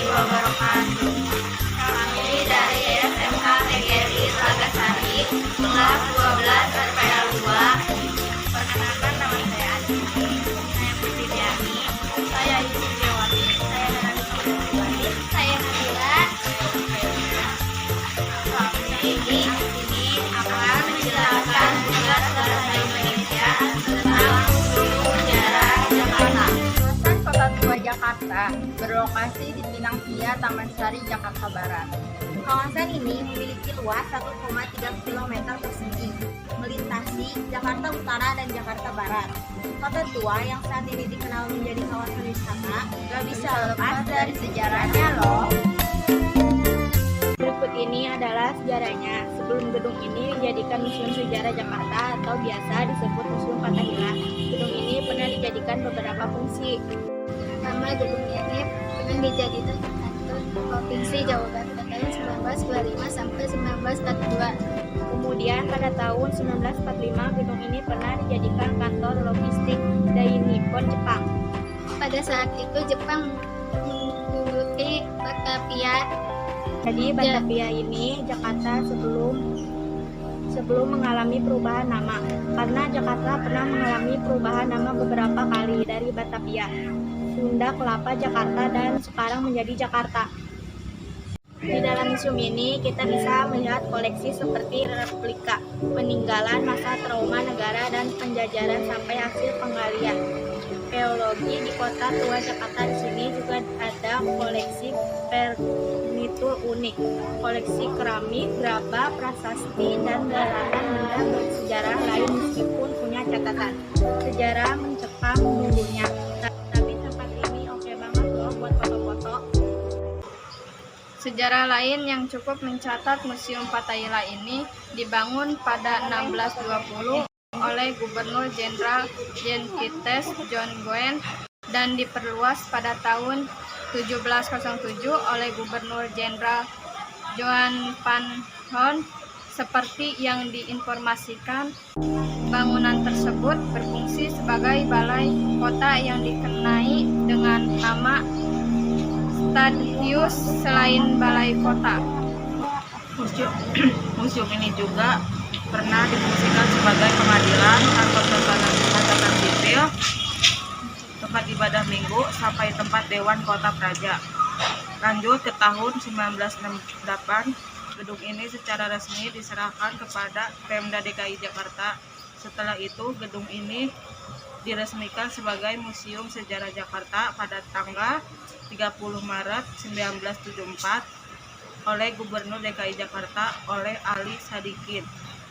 wabarakatuh. Kami dari SMK PGRI Telagasari, kelas 12 RPL 2. Perkenalkan, nama saya Adi, saya Putri Diani, saya Ibu Jawati, saya Nana Pribadi, saya Nabila. Kami di sini akan menjelaskan tugas bahasa Indonesia tentang sejarah Jakarta. Kawasan Kota Tua Jakarta berlokasi di Pinang Via, Taman Sari, Jakarta Barat. Kawasan ini memiliki luas 1,3 km persegi, melintasi Jakarta Utara dan Jakarta Barat. Kota Tua yang saat ini dikenal menjadi kawasan wisata gak bisa lepas dari sejarahnya loh. Berikut ini adalah sejarahnya. Sebelum gedung ini dijadikan Museum Sejarah Jakarta atau biasa disebut Museum Fathahillah. Gedung ini pernah dijadikan beberapa fungsi. Pertama, gedung ini pernah dijadikan kantor Provinsi Jawa Barat tahun 1925 sampai 1942. Kemudian pada tahun 1945 gedung ini pernah dijadikan kantor logistik Dai Nippon Jepang. Pada saat itu Jepang menduduki Batavia. Jadi Batavia ini Jakarta sebelum mengalami perubahan nama, karena Jakarta pernah mengalami perubahan nama beberapa kali dari Batavia, Sunda Kelapa Jakarta, dan sekarang menjadi Jakarta. Di dalam museum ini kita bisa melihat koleksi seperti replika peninggalan masa trauma negara dan penjajahan sampai hasil penggalian geologi di Kota Tua Jakarta. Di sini juga ada koleksi furnitur unik, koleksi keramik, gerabah, prasasti, dan peralatan benda bersejarah lain meskipun punya catatan sejarah mencekam dulunya. Tapi tempat ini oke banget loh buat foto-foto. Sejarah lain yang cukup mencatat Museum Fathahillah ini dibangun pada 1620 oleh Gubernur Jenderal Jean-Baptiste John Goen dan diperluas pada tahun 1707 oleh Gubernur Jenderal Johan van Horn. Seperti yang diinformasikan, bangunan tersebut berfungsi sebagai balai kota yang dikenai dengan nama Stadius selain balai kota. Museum ini juga pernah difungsikan sebagai pengadilan, kantor catatan sipil, tempat ibadah minggu, sampai tempat Dewan Kota Praja. Lanjut ke tahun 1968, gedung ini secara resmi diserahkan kepada Pemda DKI Jakarta. Setelah itu, gedung ini diresmikan sebagai Museum Sejarah Jakarta pada tanggal 30 Maret 1974 oleh Gubernur DKI Jakarta oleh Ali Sadikin.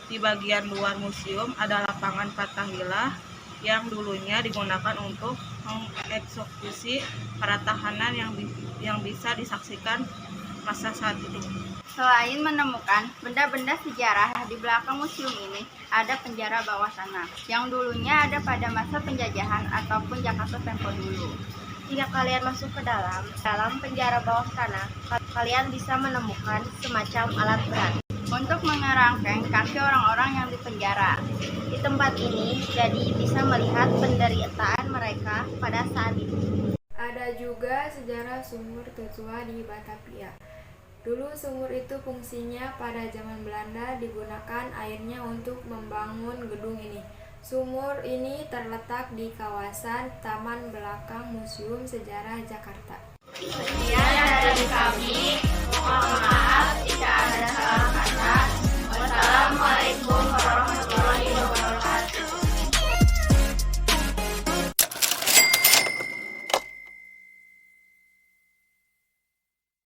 Di bagian luar museum ada lapangan Fathahillah yang dulunya digunakan untuk mengeksekusi para tahanan yang bisa disaksikan masa saat itu. Selain menemukan benda-benda sejarah di belakang museum ini, ada penjara bawah tanah yang dulunya ada pada masa penjajahan ataupun Jakarta Tempo dulu. Jika kalian masuk ke dalam penjara bawah tanah, kalian bisa menemukan semacam alat berat untuk mengerangkeng kaki orang-orang yang dipenjara. Di tempat ini, jadi bisa melihat penderitaan mereka pada saat itu. Ada juga sejarah sumur tertua di Batavia. Dulu sumur itu fungsinya pada zaman Belanda digunakan airnya untuk membangun gedung ini. Sumur ini terletak di kawasan Taman Belakang Museum Sejarah Jakarta. Sekian